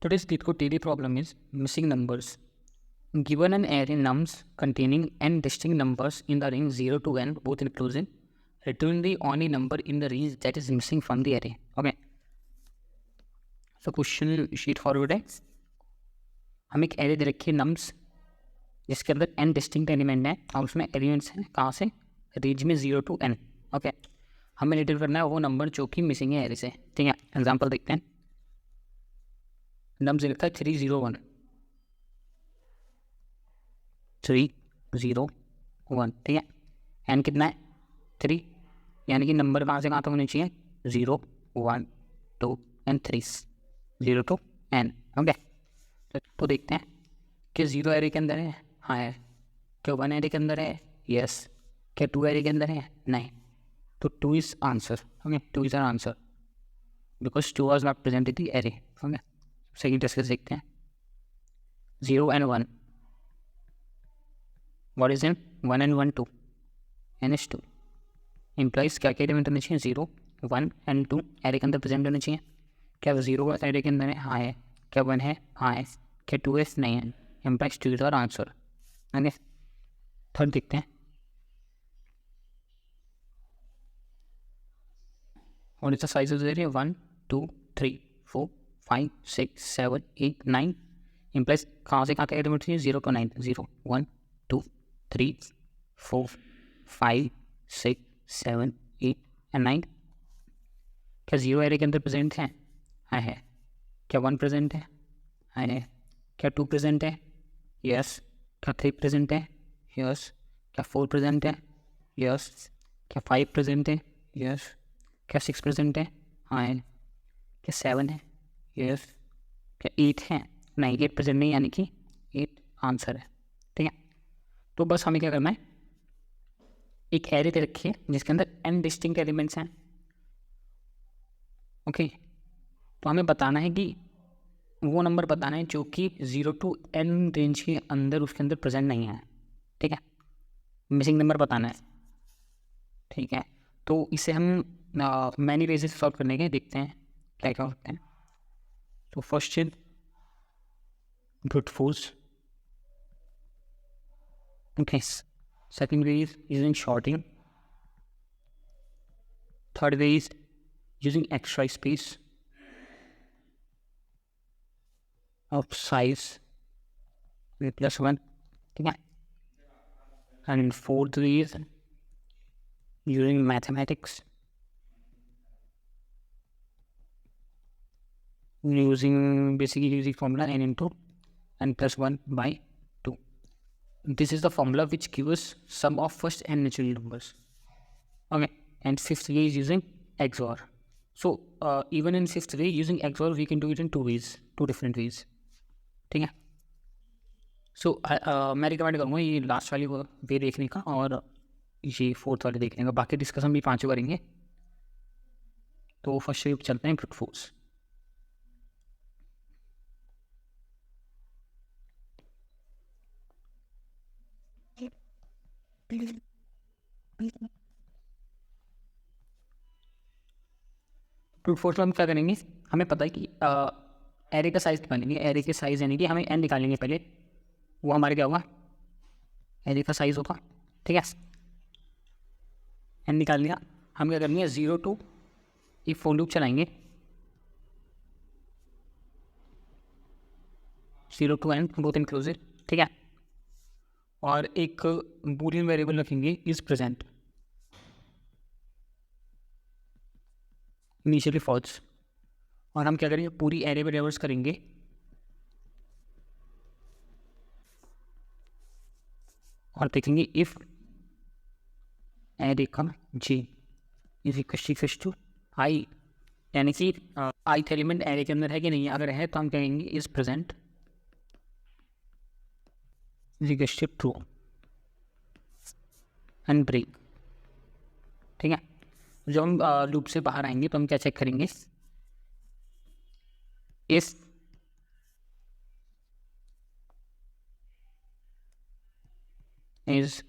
Today's LeetCode daily problem is missing numbers. Given an array nums containing n distinct numbers in the range 0 to n, both inclusive, return the only number in the range that is missing from the array. Okay. So question sheet forward है. हम एक array दे रखी है nums जिसके अंदर n distinct element है और उसमें एलिमेंट्स हैं कहाँ से, रेंज में 0 to n. ओके. हमें रिटर्न करना है वो नंबर जो कि मिसिंग है एरे से. ठीक है. एग्जाम्पल देखते हैं. नम्स लिखता है 301. 301. ठीक है. एन कितना है 3, यानी कि नंबर कहाँ से कहाँ तक होने चाहिए 0 1 2 एंड 3 0 to n. ओके. तो देखते हैं कि 0 एरे के अंदर है, हाँ है. क्या 1 एरे के अंदर है, यस. क्या 2 एरे के अंदर है, नहीं. तो 2 is answer. Okay. 2 is our answer because 2 was not present in the array. Okay. Second test देखते हैं. 0 and 1. What is in 1 and 1 2? n is 2. Implies क्या क्या एलिमेंट होने चाहिए 0 1 and 2 एरे के अंदर प्रेजेंट होने चाहिए. क्या 0 एरे के अंदर है, हाँ है. क्या 1 है, हाँ है. क्या 2 है, नहीं है. Implies 2 is our answer. Okay. Third देखते हैं. What is the size of the array? 1 2 3 4 5 6 7 8 9. Implies कहाँ से कहाँ का एलिमेंट चाहिए 0 to 9. 0 1 2 3 4 5 6 7 8 and 9. क्या 0 एरे के अंदर प्रेजेंट है, हाँ है. क्या 1 प्रेजेंट है, हाँ है. क्या 2 प्रेजेंट है, यस. क्या 3 प्रेजेंट है, यस. क्या 4 प्रेजेंट है, यस. क्या 5 प्रेजेंट है, यस. क्या 6 प्रेजेंट है, हाँ है. क्या 7 है, यस. क्या 8 है, नहीं. 8 प्रेजेंट नहीं, यानी कि 8 आंसर है. ठीक है. तो बस हमें क्या करना है, एक एरे दे रखी है जिसके अंदर n डिस्टिंक्ट एलिमेंट्स हैं. ओके. तो हमें बताना है कि वो नंबर बताना है जो कि 0 to n रेंज के अंदर उसके अंदर प्रेजेंट नहीं है. ठीक है. मिसिंग नंबर बताना है. ठीक है. तो इसे हम मैनी वेज से सॉल्व करने के देखते हैं क्या क्या होते हैं. तो first is brute force. Okay. Second way is using sorting. Third way is using extra space of size with +1. ठीक है. And fourth way is using mathematics. Basically using formula n into n + 1 by 2. This is the formula which gives us sum of first n natural numbers. Okay. And fifth way is using XOR. So even in fifth way using XOR we can do it in two different ways. ठीक है. So मैं recommend करूँगा ये last वाली वे देखने का और ये फोर्थ वाले देखने का. बाकी डिस्कस हम भी पाँचों करेंगे. तो फर्स्ट वे चलते हैं ब्रूट फोर्स. ब्रूट फोर्स में हम क्या करेंगे, हमें पता है कि एरे का साइज निकालेंगे. एरे के साइज यानी कि हमें n निकालेंगे पहले. वो हमारे क्या होगा, एरे का साइज होगा. ठीक है. n निकाल लिया. हम क्या करेंगे 0 to एक फॉर लूप चलाएंगे 0 to n बोथ इंक्लूसिव. ठीक है. और एक बूलियन वेरिएबल रखेंगे इज प्रेजेंट, इनिशियली फॉल्स. और हम क्या करेंगे पूरी एरे पे रिवर्स करेंगे. और देखेंगे इफ एरे का जी इज इक्वल टू आई, यानी कि ith एलिमेंट एरे के अंदर है कि नहीं. अगर है तो हम कहेंगे is present is equal to true and break. ठीक है. जब हम लूप से बाहर आएंगे तो हम क्या चेक करेंगे, if is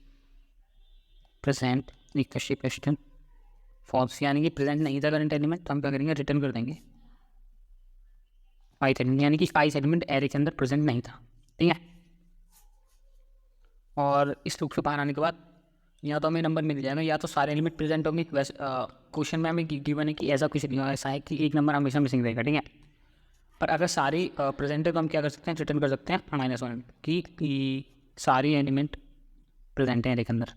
present equal false, यानी कि प्रेजेंट नहीं था करंट एलिमेंट, तो हम क्या करेंगे रिटर्न कर देंगे ith एलिमेंट, यानी कि ith एलिमेंट एरे के अंदर प्रेजेंट नहीं था, ठीक है। और इस लूप से बाहर आने के बाद या तो हमें नंबर मिल जाएगा या तो सारे एलिमेंट प्रेजेंट होंगे। वैसे क्वेश्चन में हमें गिवन है कि ऐसा कुछ नहीं, ऐसा है कि एक नंबर हमेशा मिसिंग रहेगा, ठीक है। पर अगर सारी प्रेजेंट है तो हम क्या कर सकते हैं, रिटर्न कर सकते हैं -1 कि सारी एलिमेंट प्रेजेंट हैं एरे के अंदर,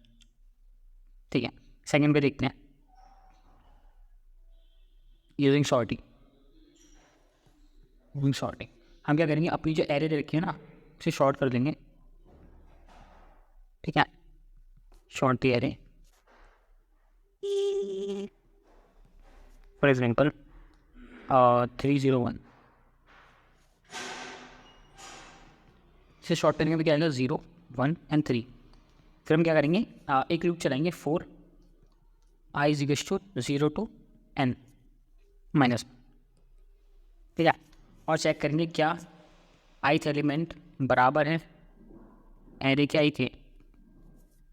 ठीक है। सेकंड पे देखते हैं यूजिंग सॉर्टिंग। हम क्या करेंगे, अपनी जो एरे दे रखी है ना उसे शॉर्ट कर देंगे, ठीक है। Short the array, for example 301, इसे शॉर्ट करने में क्या आएगा 0, 1 एंड 3। फिर हम क्या करेंगे, एक लूप चलाएंगे 4 i = 0 to n -1, ठीक है। और चेक करेंगे क्या ith एलिमेंट बराबर है एरे के i के।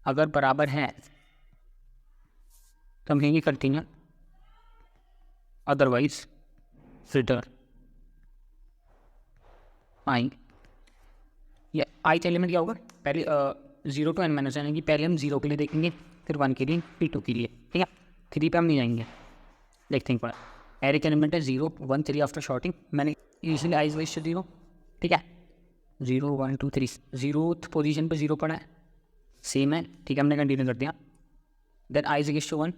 अगर बराबर है तो हम कहेंगे कंटिन्यू, अदरवाइज रिटर्न आई। या ith एलिमेंट क्या होगा, पहले 0 to n -1, यानी कि पहले हम 0 के लिए देखेंगे, फिर 1 के लिए, फिर 2 के लिए, ठीक है। 3 पे हम नहीं जाएंगे, देखते हैं पड़ा। एरे के एलिमेंट है 0, 1, 3 आफ्टर शॉर्टिंग। मैंने यूजली i = 0, ठीक है। 0, 1, 2, 3, 0th पोजीशन पे 0 पड़ा है, सेम है, ठीक है। हमने कंटिन्यू कर दिया। देन i = 1,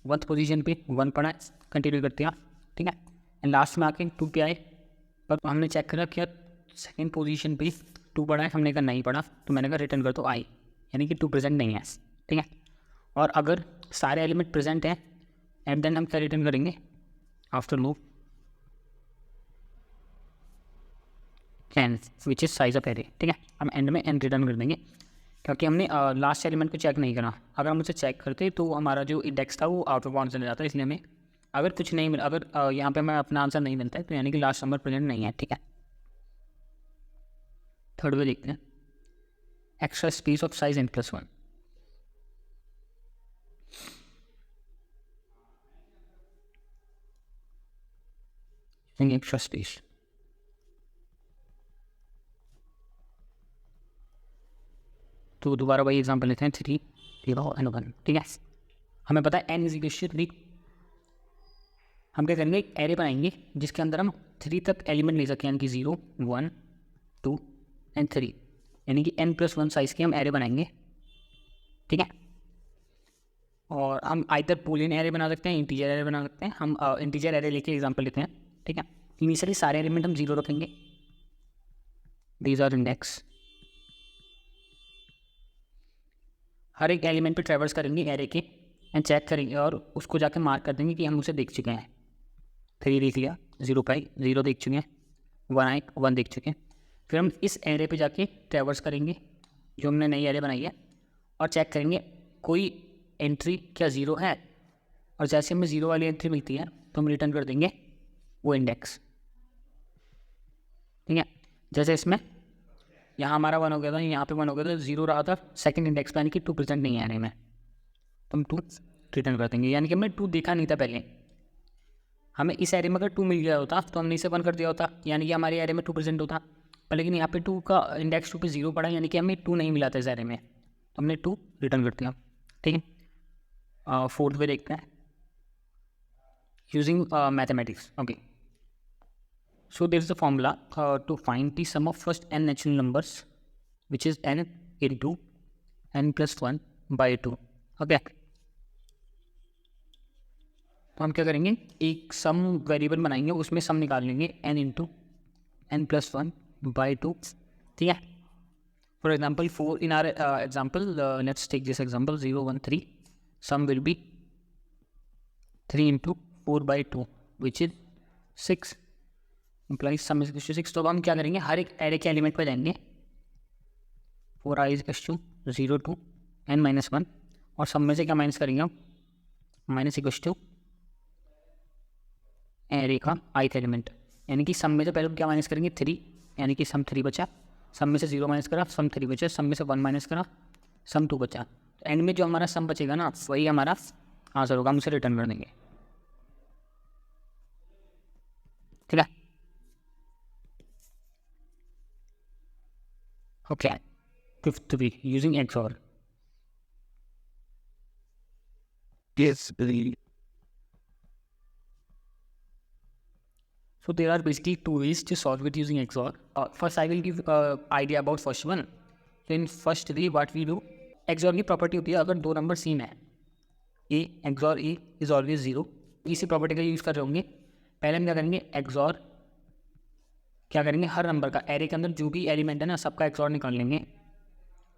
1th पोजीशन पे 1 पड़ा है, कंटिन्यू कर दिया, ठीक है। एंड लास्ट में आके 2 पे आए, पर हमने चेक करा क्या सेकेंड पोजीशन पे 2 पड़ा है, हमने कहा नहीं पड़ा, तो मैंने कहा रिटर्न कर दो i, यानी कि 2 प्रेजेंट नहीं है, ठीक है। और अगर सारे एलिमेंट प्रेजेंट हैं एंड देन हम क्या रिटर्न करेंगे after loop n which is size of array, ठीक है। हम एंड में n रिटर्न कर देंगे क्योंकि हमने लास्ट एलिमेंट को चेक नहीं करा। अगर हम उसे चेक करते तो हमारा जो इंडेक्स था वो आउट ऑफ बाउंड चला जाता है, इसलिए हमें अगर कुछ नहीं मिला, अगर यहाँ पे हमें अपना आंसर नहीं मिलता है तो यानी कि लास्ट नंबर प्रेजेंट नहीं है, ठीक है। थर्ड में देखते हैं extra space of size n+1। Extra space, तो दोबारा वही एग्जांपल लेते हैं 3, 0 एंड 1, ठीक है। हमें पता है n = 3। हम क्या करेंगे, एक एरे बनाएंगे जिसके अंदर हम 3 तक एलिमेंट ले सकें, यानी कि 0, 1, 2 एंड 3, यानी कि n+1 साइज़ के हम एरे बनाएंगे, ठीक है। और हम आइदर बूलियन एरे बना सकते हैं, इंटीजर एरे बना सकते हैं। हम इंटीजर एरे लेके एग्जांपल लेते हैं, ठीक है। इनिशियली सारे एलिमेंट हम 0 रखेंगे, दीज आर इंडेक्स। हर एक एलिमेंट पे ट्रैवर्स करेंगे एरे के एंड चेक करेंगे और उसको जाके मार्क कर देंगे कि हम उसे देख चुके हैं। 3 देख लिया, 0 पे 0 देख चुके हैं, 1 देख चुके हैं। फिर हम इस एरे पे जाके ट्रैवर्स करेंगे जो हमने नई एरे बनाई है और चेक करेंगे कोई एंट्री क्या 0 है, और जैसे हमें 0 वाली एंट्री मिलती है तो हम रिटर्न कर देंगे वो इंडेक्स, ठीक है। जैसे इसमें यहाँ हमारा 1 हो गया था, यहाँ पे 1 हो गया था, 0 रहा था सेकंड इंडेक्स पे, यानी कि 2 प्रेजेंट नहीं है एरे में, तो हम 2 रिटर्न कर देंगे। यानी कि हमने 2 देखा नहीं था पहले, हमें इस एरे में अगर 2 मिल गया होता तो हमने इसे 1 कर दिया होता, यानी कि हमारे एरे में 2 प्रेजेंट होता। पर लेकिन यहाँ पे 2 का इंडेक्स 2 पे 0 पड़ा, यानी कि हमें 2 नहीं मिला था इस एरे में, तो हमने 2 रिटर्न कर दिया, ठीक है। फोर्थ पे देखते हैं using mathematics, okay. So there is a formula to find the sum of first n natural numbers, which is n into n+1 by 2, okay। तो हम क्या करेंगे, एक सम वेरिएबल बनाएंगे, उसमें सम निकाल लेंगे n into n+1 by 2, ठीक है। For example 4 in our example, let's take this example 0, 1, 3, sum will be 3 into 4 by 2 which is 6 implies sum is equal to 6। तो अब हम क्या करेंगे, हर एक एरे के एलिमेंट पर जाएंगे, 4i = 0 to n-1, और सम में से क्या माइनस करेंगे हम, माइनस इक्वल टू एरे का ith एलिमेंट, यानी कि सम में से पहले हम क्या माइनस करेंगे 3, यानी कि सम 3 बचा, सम में से 0 माइनस करा, सम 3 बचा, सम में से 1 माइनस करा, सम 2 बचा। तो एंड में जो हमारा सम बचेगा ना वही हमारा आंसर होगा, हम उसे रिटर्न कर देंगे, ठीक है। Okay, fifth be using XOR. Yes. So there are basically two ways to solve it using XOR. First, I will give idea about first one. So in first way, what we do, XOR की property होती है अगर दो number same है, A XOR A is always zero. इसी property का use कर रहे होंगे. पहले हम क्या करेंगे, XOR क्या करेंगे, हर नंबर का एरे के अंदर जो भी एलिमेंट है ना सबका XOR निकाल लेंगे.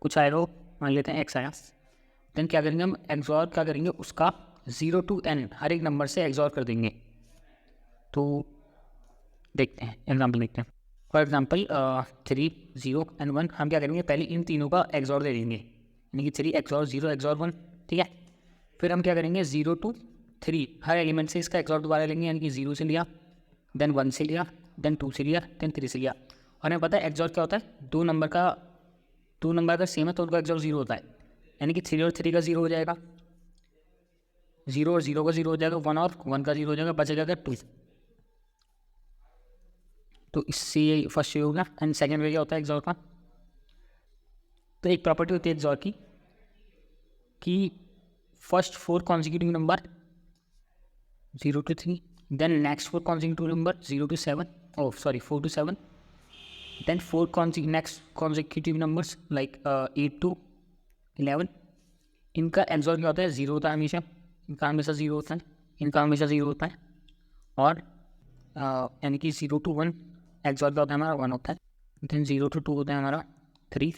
कुछ आएगा, मान लेते हैं X आया. देन क्या करेंगे हम, XOR क्या करेंगे, उसका 0 to N हर एक नंबर से XOR कर देंगे. तो देखते हैं, एग्जाम्पल देखते हैं. फॉर एग्जाम्पल 3 0 and 1 हम क्या करेंगे, पहले इन तीनों का XOR दे देंगे, यानी कि 3 XOR 0 XOR 1. ठीक है. फिर हम क्या करेंगे, 0 to 3 हर एलिमेंट से इसका XOR दोबारा लेंगे, यानी कि 0 से लिया, देन 1 से लिया, देन 2 से लिया, देन 3 से लिया. और हमें पता है XOR क्या होता है, दो नंबर का सेम है तो उनका XOR 0 होता है, यानी कि 3 और 3 का 0 हो जाएगा, 0 और 0 का 0 हो जाएगा, 1 और 1 का 0 हो जाएगा, बच जाएगा 2. तो इससे ये फर्स्ट वे होगा. एंड सेकेंड वे क्या होता है XOR का, तो एक प्रॉपर्टी होती है XOR की कि first 4 consecutive number 0 to 3, then next 4 consecutive number 0 to 7, 4 to 7, then 4 next consecutive numbers like 8 to 11. इनका XOR क्या होता है, 0 होता है हमेशा, इनका हमेशा 0 होता है, इनका हमेशा 0 होता है. और यानी कि 0 to 1 XOR क्या होता है हमारा, 1 होता है. देन 0 to 2 होता है हमारा 3,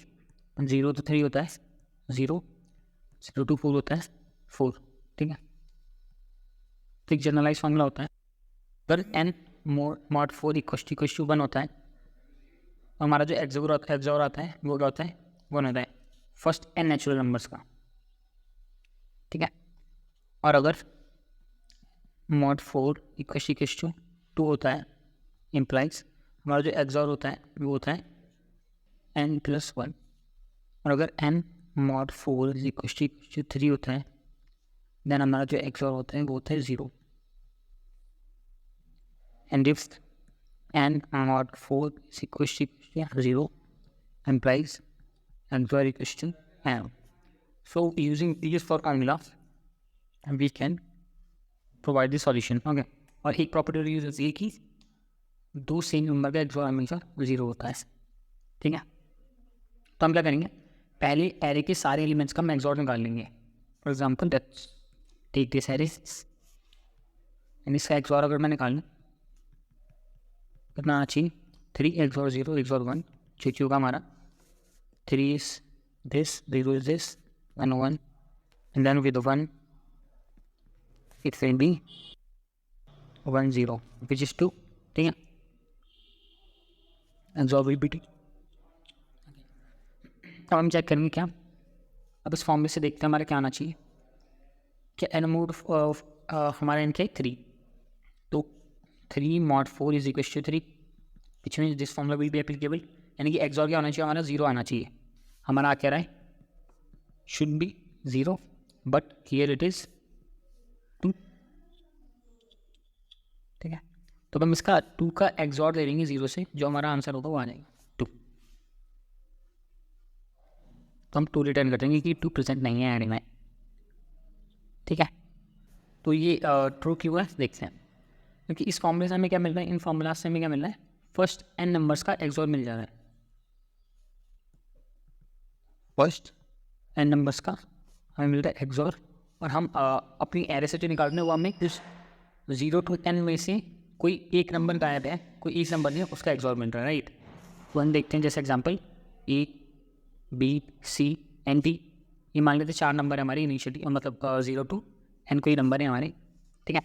0 to 3 होता है 0, 0 to 4 होता है 4. ठीक है. तो एक जनरलाइज फॉर्मूला होता है, अगर n mod 4 इक्वल टू 1 होता है, हमारा जो XOR आता है वो क्या होता है, 1 होता है फर्स्ट n नेचुरल नंबर्स का. ठीक है. और अगर mod 4 इक्वल टू 2 होता है, इम्प्लाइज हमारा जो XOR होता है वो होता है n+1. और अगर n mod 4 इक्वल टू 3 होता है, देन हमारा जो XOR होता है वो होता है 0. And if n mod 4 equal to 0 implies XOR equals to n. So using these four formulas we can provide the solution. Okay. और एक प्रॉपर्टी यूज होती है कि दो सेम नंबर का XOR हमेशा 0 होता है. ठीक है. तो हम क्या करेंगे, पहले एरे के सारे एलिमेंट्स का हम XOR निकाल लेंगे. For example let's take this array, and इसका XOR अगर मैं निकालूँ कितना आना चाहिए, 3 XOR 0 XOR 1, जो होगा हमारा 3 is this, 0 is this, and 1, and then with 1 it will be 1 0 which is 2. ठीक है. XOR will be 2. अब हम चेक करेंगे क्या, अब इस फॉर्म में से देखते हैं हमारा क्या आना चाहिए, क्या n mod हमारा n क्या है 3, तो 3 mod 4 is equal to 3, which means this formula will be applicable. यानी कि XOR क्या होना चाहिए हमारा, 0 आना चाहिए. हमारा क्या रहा है, should be 0, but here it is 2. ठीक है. तो हम इसका 2 का XOR दे देंगे 0 से, जो हमारा आंसर होगा वो आ जाएगा 2. तो हम 2 रिटर्न कर देंगे कि 2 प्रेजेंट नहीं है एरे में. ठीक है. तो ये ट्रू क्यों है देखते हैं, क्योंकि इस फॉर्मूले से हमें क्या मिल रहा है, इन फॉर्मूला से हमें क्या मिल रहा है, फर्स्ट n नंबर्स का XOR मिल जा रहा है. फर्स्ट n नंबर्स का हमें मिल रहा है XOR, और हम अपनी एरे से जो निकाल रहे हैं वो हमें इस 0 to n में से कोई एक नंबर गायब है, कोई एक नंबर नहीं है, उसका XOR मिल रहा है. राइट. तो हम देखते हैं जैसे example A B C N D, ये मान लेते 4 नंबर है हमारे इनिशियली, मतलब 0 to n कोई नंबर है हमारे. ठीक है.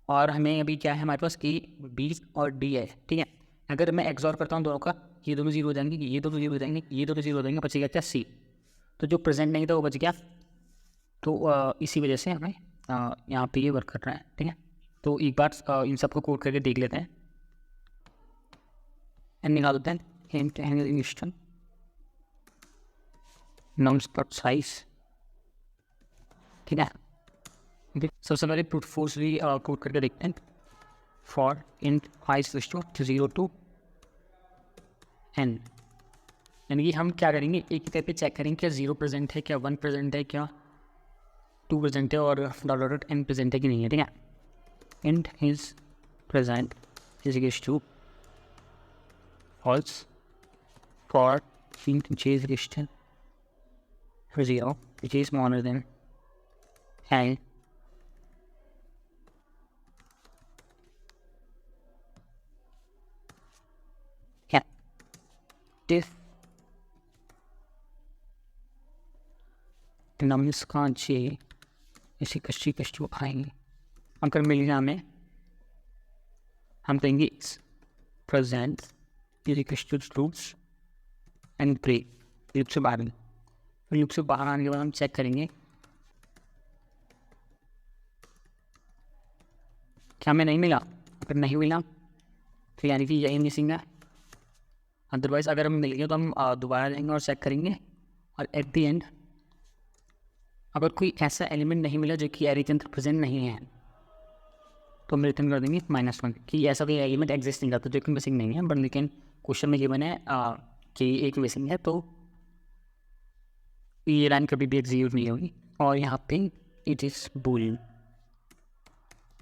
और हमें अभी क्या है हमारे पास A B और D है. ठीक है. अगर मैं XOR करता हूँ दोनों का, ये दोनों 0 हो जाएंगे, ये दोनों 0 हो जाएंगे, ये दोनों 0 हो जाएंगे, बचेगा क्या C. तो जो प्रेजेंट नहीं था वो बच गया. तो इसी वजह से हमें यहाँ पे ये वर्क कर रहा है. ठीक है. तो एक बार इन सबको कोड करके देख लेते हैं एंड निकाल देते हैं. Non-spot size. ठीक है. सबसे पहले ब्रूट फोर्स भी कोड करके देखते हैं. For int i 0 to n, यानी कि हम क्या करेंगे, एक एक करके चेक करेंगे क्या 0 प्रेजेंट है, क्या 1 प्रेजेंट है, क्या 2 प्रेजेंट है और $n प्रेजेंट है कि नहीं है, ठीक है। Int is present is equals to false for int j is greater than 0, which is smaller than and yeah, this nums का j इसी कष्टी कष्टू आएंगे। अगर मिल गया हमें, हम कहेंगे present is equals to truths and break loop से बाहर। फिर लूप से बाहर आने के बाद हम चेक करेंगे क्या हमें नहीं मिला। अगर नहीं मिला तो यानी कि यही मिसिंग है। अदरवाइज अगर हमें मिल गया तो हम दोबारा जाएंगे और चेक करेंगे, और एट द एंड अगर कोई ऐसा एलिमेंट नहीं मिला जो कि एरे के अंदर प्रेजेंट नहीं है तो हम रिटर्न कर देंगे -1 कि ऐसा कोई एलिमेंट एग्जिस्ट नहीं करता जो कि मिसिंग नहीं है। बट लेकिन क्वेश्चन में ये बना है कि एक मिसिंग है, तो ये लाइन कभी भी एग्जीक्यूट नहीं होगी। और यहाँ पे इट इज़ बूलियन।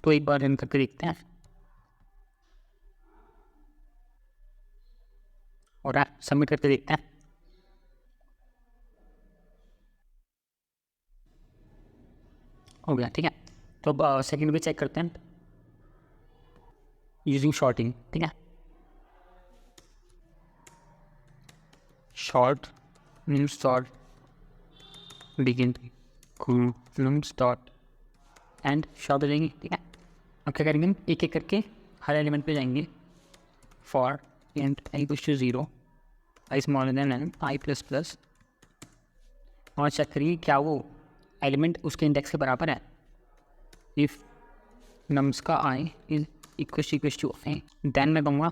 तो एक बार रन करके देखते हैं और सबमिट करके देखते हैं। हो गया, ठीक है। तो अब सेकंड भी चेक करते हैं यूजिंग शॉर्टिंग, ठीक है। Short means dot begin columns dot and short हो जाएंगे, ठीक है। अब क्या करेंगे, एक एक करके हर एलिमेंट पे जाएंगे। For int i equals to 0 i smaller than n i plus plus, और चेक करिए क्या वो एलिमेंट उसके इंडेक्स के बराबर है। इफ नम्स का i is equals to i, then मैं कहूँगा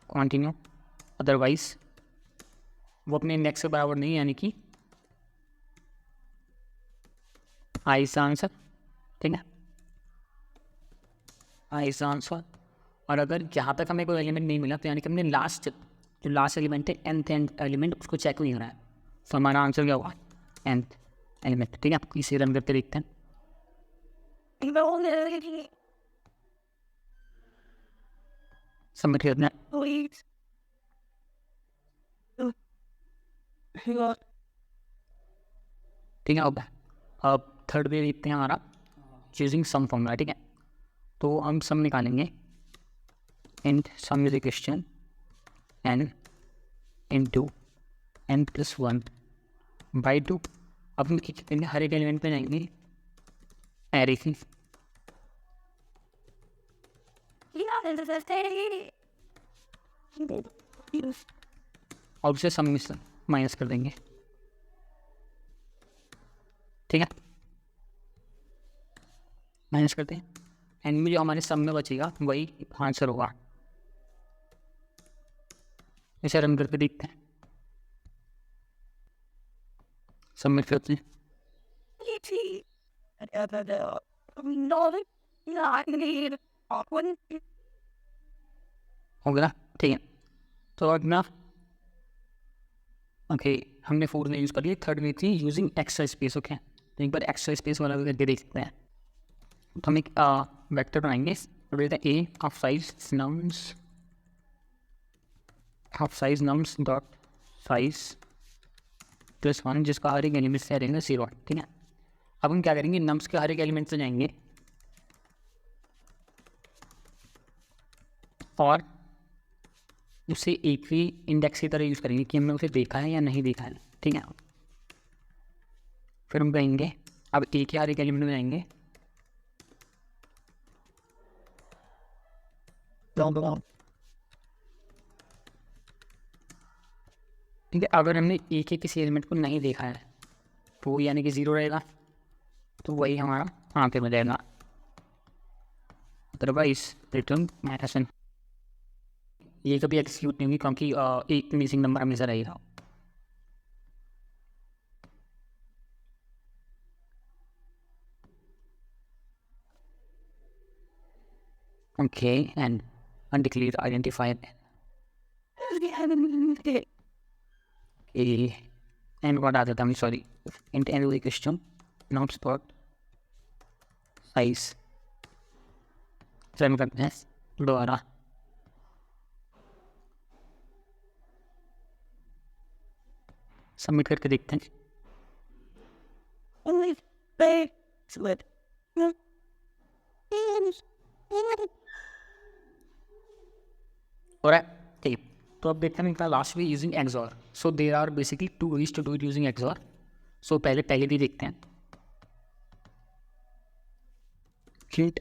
कंटिन्यू। अदरवाइज वो अपने इंडेक्स के बराबर नहीं, यानी कि i इज आंसर, ठीक है। i is answer. और अगर यहाँ तक हमें कोई एलिमेंट नहीं मिला तो यानी कि हमने जो लास्ट एलिमेंट है nth एलिमेंट उसको चेक नहीं करा है। तो हमारा आंसर क्या होगा, nth एलिमेंट, ठीक है। इसे रन करके देखते हैं। सबमिट करते हैं। ठीक है, अब थर्ड वे देखते हैं हमारा चूजिंग सम फॉर्मूला, ठीक है। तो हम सम निकालेंगे int some is equal n into n plus 1 by 2। अब हम क्या करेंगे, हर एक एलिमेंट पे जाएंगे एरे की, और उसे सम में माइनस कर देंगे, ठीक है। माइनस करते हैं, एंड में जो हमारे सम में बचेगा वही आंसर होगा। इसे रन करके देखते हैं, सबमिट करते हैं। हो गया, ठीक है। तो अब ना ओके, हमने फोर्थ में यूज़ कर लिया। थर्ड में थी यूजिंग एक्स्ट्रा स्पेस, ओके। तो एक बार एक्स्ट्रा स्पेस वाला करके देख सकते हैं। तो हम एक वेक्टर बनाएंगे, A of size nums dot size plus 1, जिसका हर एक एलिमेंट से रहेगा 0, ठीक है। अब हम क्या करेंगे, नम्स के हर एक एलिमेंट से जाएंगे और उसे एक ही इंडेक्स की तरह यूज़ करेंगे कि हमने उसे देखा है या नहीं देखा है, ठीक है। फिर हम कहेंगे अब ए के हर एक एलिमेंट में जाएंगे ठीक है। अगर हमने ए के किसी एलिमेंट को नहीं देखा है तो वो यानी कि 0 रहेगा, तो वही हमारा यहाँ पे मिलेगा। Otherwise return -n। ये कभी एक्सिक्यूट नहीं होगी क्योंकि एक मिसिंग नंबर हमेशा रहेगा। Okay, and undeclared identifier. And what आता था, sorry, int n is question not spot size। Run करते हैं दोबारा। सबमिट करके देखते हैं। हो रहा है, ठीक। तो अब देखते हैं इनका last way using XOR. So there are basically two ways to do it using XOR. So पहले भी देखते हैं। Hint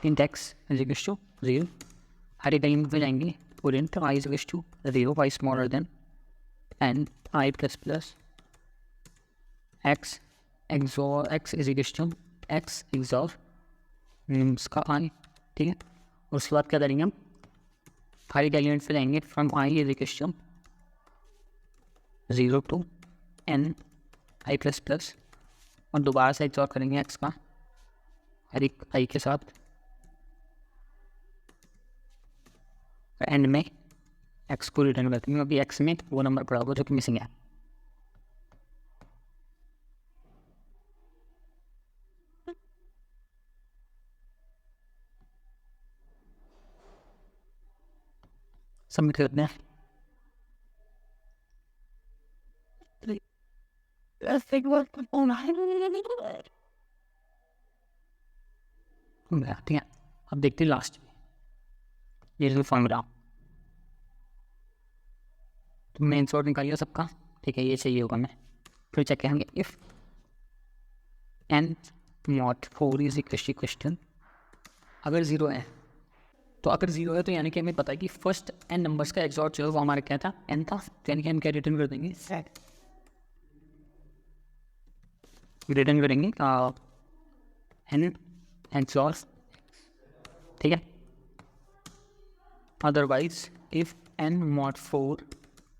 int x is equals to 0। हर एक एलिमेंट पे जाएंगे और int I is equals to 0, y smaller than n I plus plus x XOR x is equals to x XOR इसका I, ठीक है। और उसके बाद क्या करेंगे हम, हर एक एलिमेंट पे जाएंगे from I is equals to 0 to n I plus plus और दोबारा से XOR करेंगे x का हर एक I के साथ। एंड में x को रिटर्न करते हैं। अभी x में वो नंबर पड़ा होगा जो कि मिसिंग है। सबमिट करते हैं। ठीक है, अब देखते हैं लास्ट में ये फॉर्मूला। तो मेन सॉर्ट निकालिए सबका, ठीक है, ये चाहिए होगा। मैं फिर चेक करेंगे if n not 4 is question. अगर 0 है तो अगर 0 है तो यानी कि हमें पता है कि फर्स्ट n नंबर्स का एक्सॉर्ट जो है वो हमारा क्या था, n था। तो यानी कि हम क्या रिटर्न कर देंगे, रिटर्न करेंगे n एक्सॉर्ट, ठीक है। Otherwise if n mod 4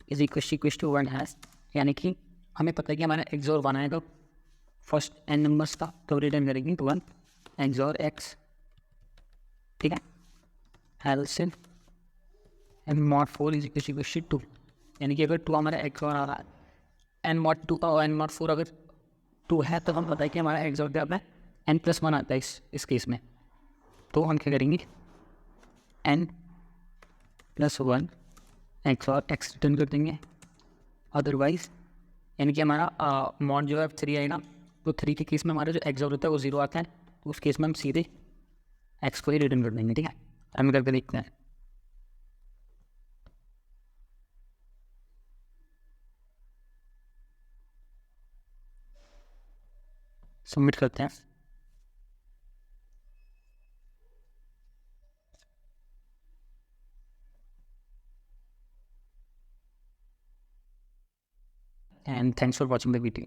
is equal to 1 has, यानी कि हमें पता है कि हमारा एक्सॉर 1 आएगा फर्स्ट n नंबर्स का, तो रिटर्न करेंगे 1 एक्सॉर x, ठीक है। Else n mod 4 is equal to 2, यानी कि अगर 2 हमारा एक्सॉर आ रहा है, n मॉड 2 और n मॉड 4 अगर 2 है तो हम पता है कि हमारा एक्सॉर क्या आता है, n+1 आता है इस केस में। तो हम क्या करेंगे, n+1 एक्सॉर x रिटर्न कर देंगे। अदरवाइज यानी कि हमारा मॉड जो है 3 आएगा, तो 3 के केस में हमारा जो एक्सॉर होता है वो 0 आता है, तो उस केस में हम सीधे x को ही रिटर्न कर देंगे, ठीक है। हम करके देखते हैं। सबमिट करते हैं। And thanks for watching the video.